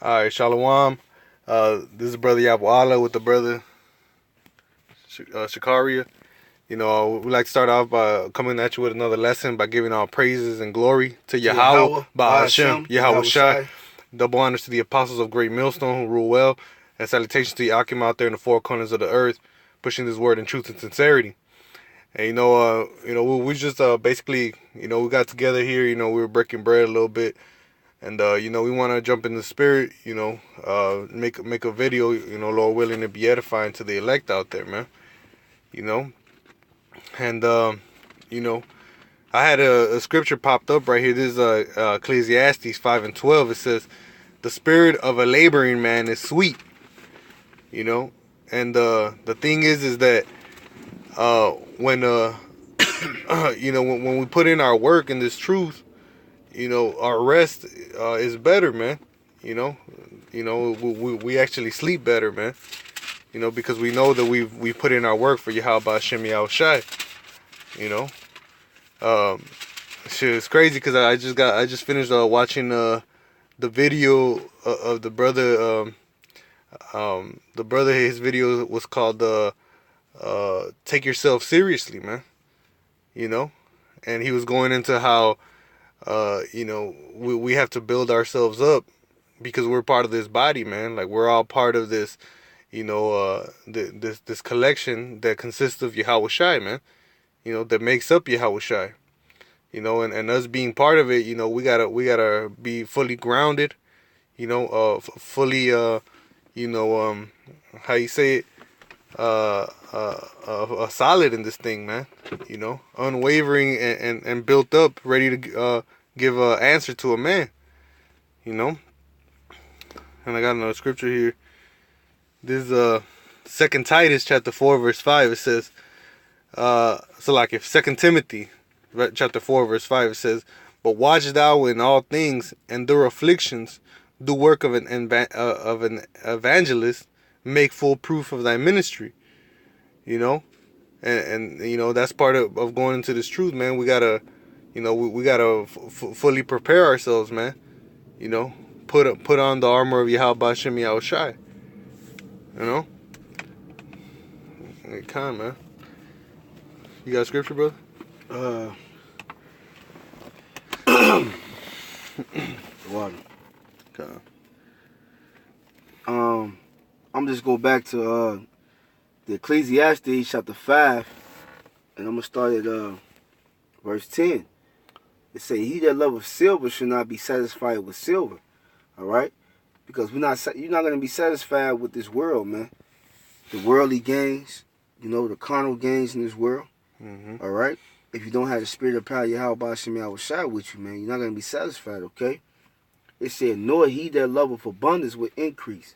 All right, Shalom. This is Brother Yabwala with the brother Shakaria. We like to start off by coming at you with another lesson by giving all praises and glory to Yahweh, Ba'ashem, Yahweh Shai. Double honors to the apostles of Great Millstone who rule well, and salutations to Yakim out there in the four corners of the earth, pushing this word in truth and sincerity. And we just basically, we got together here. We were breaking bread a little bit. And we want to jump in the spirit, make a video, Lord willing, to be edifying to the elect out there, man. And I had a scripture popped up right here. This is Ecclesiastes 5:12. It says, "The spirit of a laboring man is sweet." And the thing is that when when we put in our work in this truth, our rest is better, man. We actually sleep better, man. Because we know that we put in our work for Yahweh Hashem Yahweh Shai. Shit, it's crazy because I just finished watching the video of the brother. The brother, his video was called "Take Yourself Seriously," man. And he was going into how. We have to build ourselves up because we're part of this body, man. Like we're all part of this, this collection that consists of Yahweh Shai, man. That makes up Yahweh Shai. And us being part of it, we gotta be fully grounded, fully, how you say it, solid in this thing, man. Unwavering and built up, ready to give an answer to a man. And I got another scripture here. This is 2 Titus chapter 4 verse 5. It says, if 2 Timothy chapter 4 verse 5, it says, "But watch thou in all things, endure afflictions, do work of an evangelist, make full proof of thy ministry." And that's part of going into this truth, man. We gotta, we gotta fully prepare ourselves, man. Put on the armor of Yahweh Hashem Yahweh Shai. Hey, come, man. You got scripture, brother? Water. Okay. I'm just go back to the Ecclesiastes chapter 5, and I'm gonna start at verse 10. It say, "He that loveth silver should not be satisfied with silver." All right, because you're not gonna be satisfied with this world, man. The worldly gains, the carnal gains in this world. Mm-hmm. All right. If you don't have the spirit of power, Yahweh Hashem Yahweh Shai with you, man, you're not gonna be satisfied. Okay. It said, "Nor he that loveth abundance will increase,"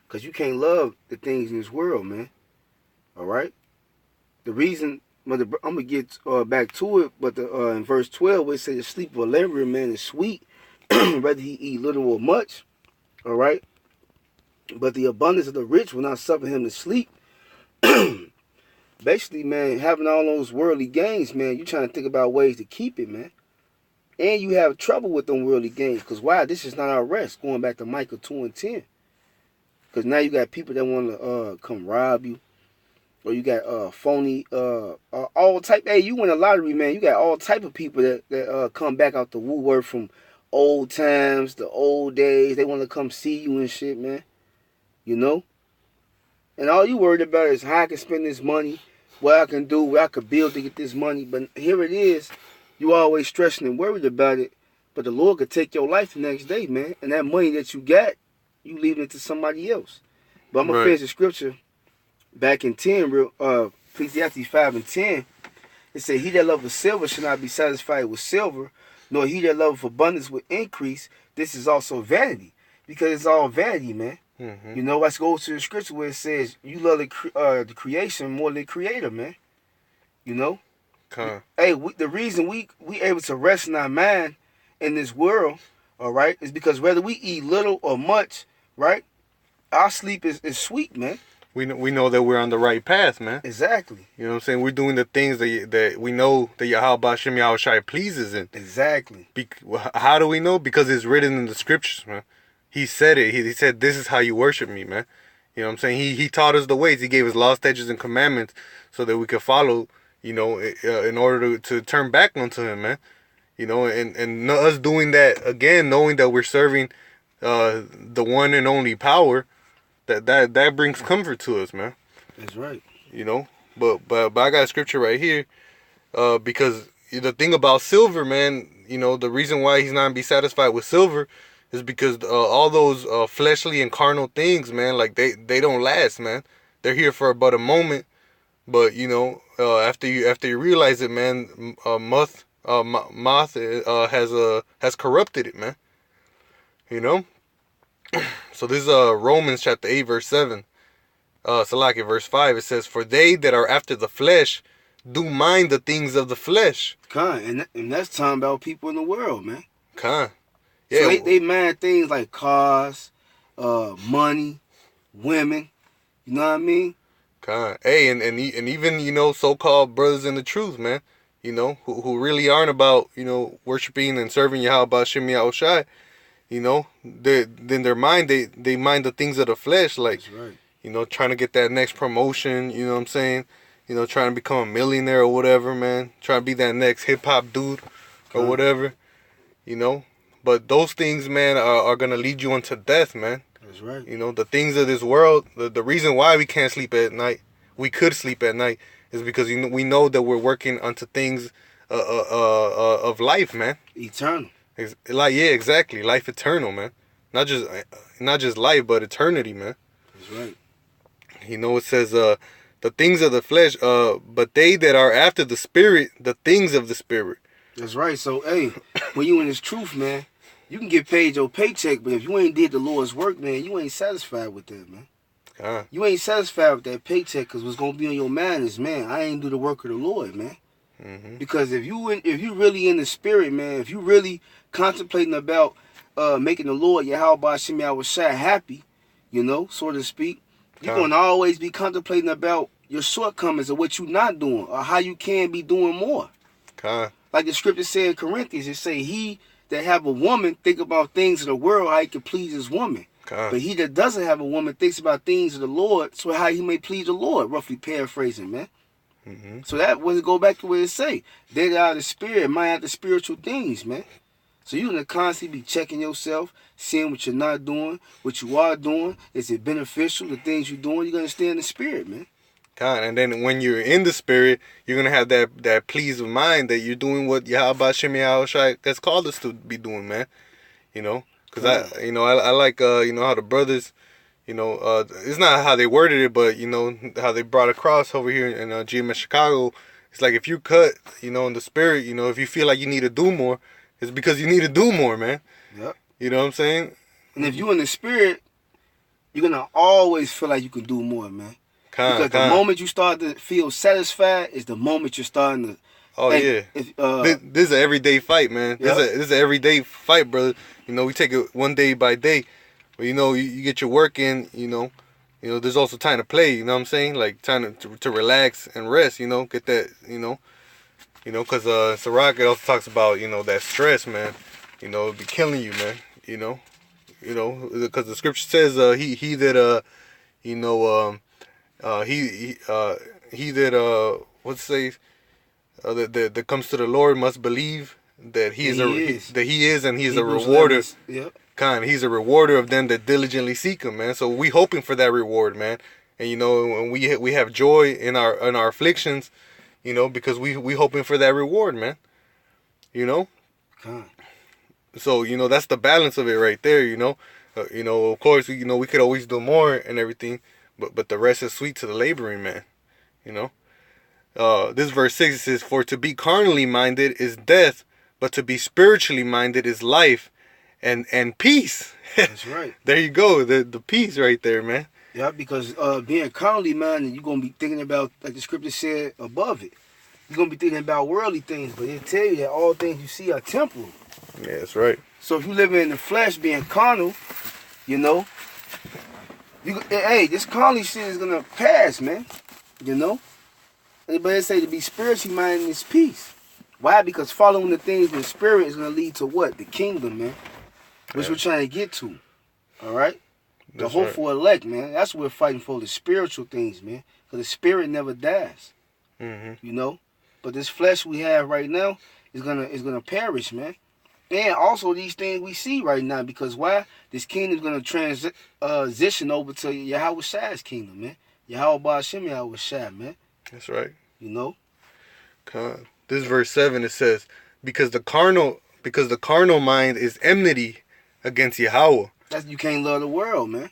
because you can't love the things in this world, man. All right. The reason, I'm gonna get back to it, but in verse 12, where it says, "The sleep of a laboring man is sweet, whether he eat little or much." All right. But the abundance of the rich will not suffer him to sleep. Basically, man, having all those worldly gains, man, you trying to think about ways to keep it, man. And you have trouble with them worldly gains. Because why? This is not our rest. Going back to Micah 2:10. Because now you got people that want to come rob you. Or you got phony, all type. Hey, you win a lottery, man. You got all type of people that come back out the woodwork from old times, the old days. They want to come see you and shit, man. And all you worried about is how I can spend this money, what I can do, what I could build to get this money. But here it is. You always stressing and worried about it. But the Lord could take your life the next day, man. And that money that you got, you leaving it to somebody else. But I'm going to finish the scripture back in 10, Ecclesiastes 5:10. It said, "He that loveth silver shall not be satisfied with silver, nor he that loveth abundance with increase. This is also vanity." Because it's all vanity, man. Mm-hmm. Let's go to the scripture where it says, "You love the creation more than the creator," man. Hey, the reason we able to rest in our mind in this world, all right, is because whether we eat little or much, right, our sleep is sweet, man. We know that we're on the right path, man. Exactly. You know what I'm saying? We're doing the things that we know that Yahweh Hashem Yahweh Shai pleases in. Exactly. How do we know? Because it's written in the scriptures, man. he said it. He said, "This is how you worship me, man." You know what I'm saying? He taught us the ways. He gave us law, statutes, and commandments so that we could follow, you know, in order to turn back unto him, man. You know, and us doing that again, knowing that we're serving the one and only power, that brings comfort to us, man. That's right. You know, but I got a scripture right here, because the thing about silver, man, you know, the reason why he's not be satisfied with silver is because all those fleshly and carnal things, man, like they don't last, man. They're here for about a moment, but you know, after you realize it, man, moth has corrupted it, man. You know. So this is Romans chapter 8 verse 7. Salaki verse 5. It says, "For they that are after the flesh do mind the things of the flesh." And that's talking about people in the world, man. Yeah. So they mind things like cars, money, women. You know what I mean? Hey, and even, you know, so-called brothers in the truth, man. You know, who really aren't about, you know, worshiping and serving Yahweh Shem Yahushai. You know, in their mind, they mind the things of the flesh, like, that's right. You know, trying to get that next promotion. You know what I'm saying? You know, trying to become a millionaire or whatever, man. Trying to be that next hip hop dude or whatever. You know. But those things, man, are going to lead you into death, man. That's right. You know, the things of this world, the reason why we can't sleep at night, we could sleep at night, is because we know that we're working unto things of life, man. Eternal. Like, yeah, exactly. Life eternal, man. Not just life, but eternity, man. That's right. You know, it says, the things of the flesh, but they that are after the spirit, the things of the spirit. That's right. So, hey, when you in this truth, man, you can get paid your paycheck, but if you ain't did the Lord's work, man, you ain't satisfied with that, man. You ain't satisfied with that paycheck, because what's going to be on your mind is, man, I ain't do the work of the Lord, man. Mm-hmm. Because if you really in the spirit, man, if you really contemplating about making the Lord Yahweh Shem Yahushai happy, you know, so to speak, you're going to always be contemplating about your shortcomings or what you're not doing or how you can be doing more. Like the scripture said in Corinthians, it say, he that have a woman think about things of the world, how he can please his woman. But he that doesn't have a woman thinks about things of the Lord, so how he may please the Lord, roughly paraphrasing, man. Mm-hmm. So that was go back to where it say, they that are the spirit mind after spiritual things, man. So you're going to constantly be checking yourself, seeing what you're not doing, what you are doing. Is it beneficial, the things you're doing? You're going to stay in the spirit, man. And then when you're in the spirit, you're going to have that please of mind that you're doing what Yahweh Shem Yahushai has called us to be doing, man. You know, because I like, you know, how the brothers, you know, it's not how they worded it, but, you know, how they brought across over here in GMS Chicago. It's like if you cut, you know, in the spirit, you know, if you feel like you need to do more, it's because you need to do more, man. Yep. You know what I'm saying? And if you're in the spirit, you're going to always feel like you can do more, man. Because the moment you start to feel satisfied is the moment you're starting to... Oh, yeah. This is an everyday fight, man. Yep. This is an everyday fight, brother. You know, we take it one day by day. But, you know, you get your work in, you know, there's also time to play, you know what I'm saying? Like, time to relax and rest, you know, get that, you know, because Sirach also talks about, you know, that stress, man. You know, it'll be killing you, man, you know, because the scripture says, he that, you know, he that what's say that comes to the Lord must believe that he is and he's a rewarder. Yep. He's a rewarder of them that diligently seek him, man. So we hoping for that reward, man. And you know, and we have joy in our afflictions, you know, because we hoping for that reward, man. You know. So you know, that's the balance of it right there, you know. You know, of course, you know, we could always do more and everything. But the rest is sweet to the laboring man, you know. This verse 6 says, "For to be carnally minded is death, but to be spiritually minded is life and peace." That's right. There you go, the peace right there, man. Yeah, because being carnally minded, you're going to be thinking about, like the scripture said above it, you're going to be thinking about worldly things, but it tell you that all things you see are temporal. Yeah, that's right. So if you live in the flesh being carnal, you know, this carnal shit is gonna pass, man. You know? But it say to be spiritually minded is peace. Why? Because following the things in the spirit is gonna lead to what? The kingdom, man. Which we're trying to get to. All right? The hopeful elect, man. That's what we're fighting for, the spiritual things, man. Because the spirit never dies. Mm-hmm. You know? But this flesh we have right now is gonna perish, man. And also these things we see right now, because why? This kingdom's gonna transition over to Yahweh Shai's kingdom, man. Yahweh Ba'ashem Yahweh Shai, man. That's right. You know? This verse 7, it says, because the carnal mind is enmity against Yahweh. You can't love the world, man.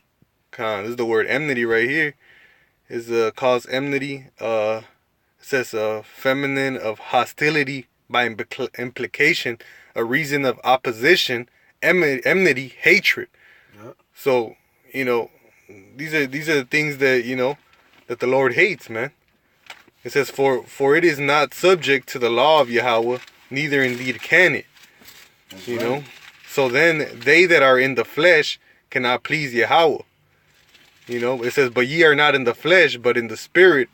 This is the word enmity right here. Is cause enmity. It says feminine of hostility by implication, a reason of opposition, enmity, hatred. Yep. So, you know, these are the things that, you know, that the Lord hates, man. It says, for it is not subject to the law of Yahweh, neither indeed can it. That's you right. know? So then they that are in the flesh cannot please Yahweh. You know, it says, but ye are not in the flesh, but in the spirit,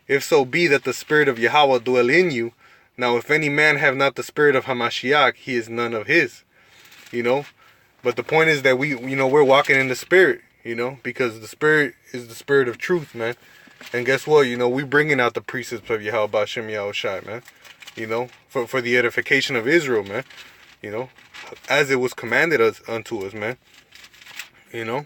if so be that the spirit of Yahweh dwell in you. Now, if any man have not the spirit of Hamashiach, he is none of his. You know? But the point is that we're walking in the spirit, you know, because the spirit is the spirit of truth, man. And guess what? You know, we bringing out the precepts of Yahweh Ba'ashem Yahweh Shai, man. You know, for the edification of Israel, man. You know, as it was commanded unto us, man. You know,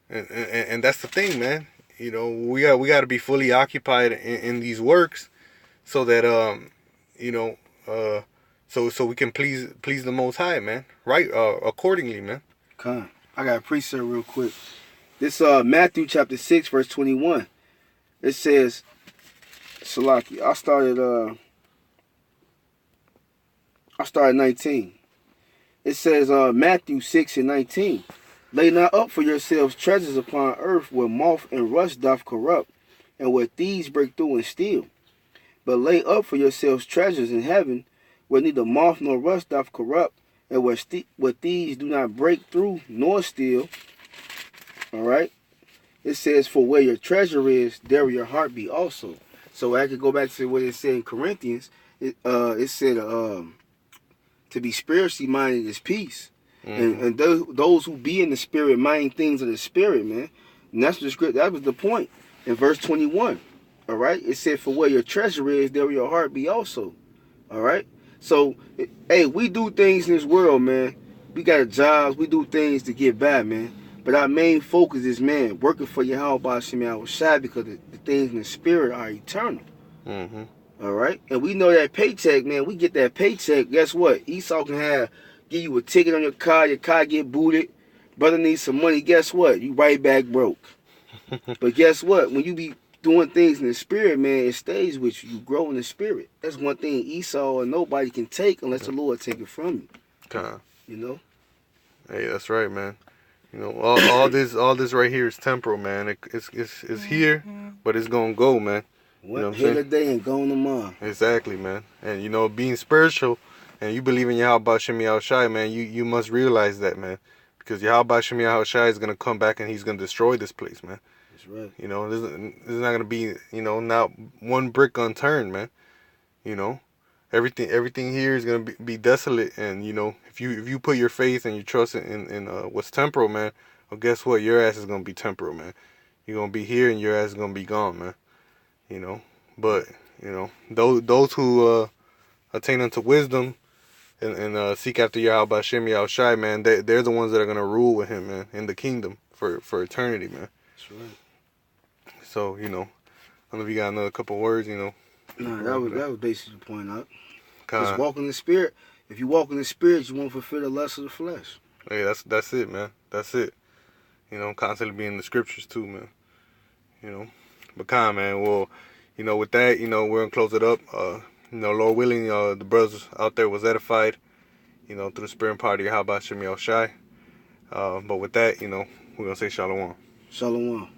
and that's the thing, man. You know, we got to be fully occupied in these works, so that you know, so we can please the Most High, man. Right, accordingly, man. Come, I got a precept real quick. This Matthew chapter 6 verse 21. It says, Salaki. I started 19. It says Matthew 6 and 19. Lay not up for yourselves treasures upon earth, where moth and rust doth corrupt, and where thieves break through and steal. But lay up for yourselves treasures in heaven, where neither moth nor rust doth corrupt, and where thieves do not break through nor steal. All right. It says, for where your treasure is, there will your heart be also. So I could go back to what it said in Corinthians. It said to be spiritually minded is peace. Mm-hmm. And those who be in the spirit mind things of the spirit, man. And that's the script. That was the point in verse 21. All right. It said, for where your treasure is, there will your heart be also. All right. So, hey, we do things in this world, man. We got jobs. We do things to get by, man. But our main focus is, man, working for Yahweh Ba'ashem Yahweh Shai, because the things in the spirit are eternal. Mm-hmm. All right? And we know that paycheck, man, we get that paycheck. Guess what? Esau can give you a ticket on your car get booted. Brother needs some money. Guess what? You right back broke. But guess what? When you be doing things in the spirit, man, it stays with you. You grow in the spirit. That's one thing Esau or nobody can take unless the Lord take it from you. Okay. You know? Hey, that's right, man. You know, all this right here is temporal, man. It's here, but it's gonna go, man. You know here today and gone tomorrow. Exactly, man. And you know, being spiritual, and you believe in Yahweh Ba'ashem Yahweh Shai, man, you must realize that, man, because Yahweh Ba'ashem Yahweh Shai is gonna come back and he's gonna destroy this place, man. That's right. You know, there's not gonna be, you know, not one brick unturned, man. You know, everything here is gonna be desolate, and you know, if you put your faith and your trust in what's temporal, man, well, guess what? Your ass is gonna be temporal, man. You're gonna be here, and your ass is gonna be gone, man. You know, but you know, those who attain unto wisdom and seek after Yahweh Ba'ashem Yahweh Shai, man, they're the ones that are gonna rule with him, man, in the kingdom for eternity, man. That's right. So you know, I don't know if you got another couple words, you know. No, that was basically the point out. Just walk in the spirit. If you walk in the spirit, you won't fulfill the lust of the flesh. Hey, that's it, man. That's it. You know, constantly being in the scriptures too, man. You know, but man. Well, you know, with that, you know, we're gonna close it up. You know, Lord willing, the brothers out there was edified. You know, through the spirit and power of Yahweh Ba'ashem Yahweh Shai. But with that, you know, we're gonna say shalom. Shalom.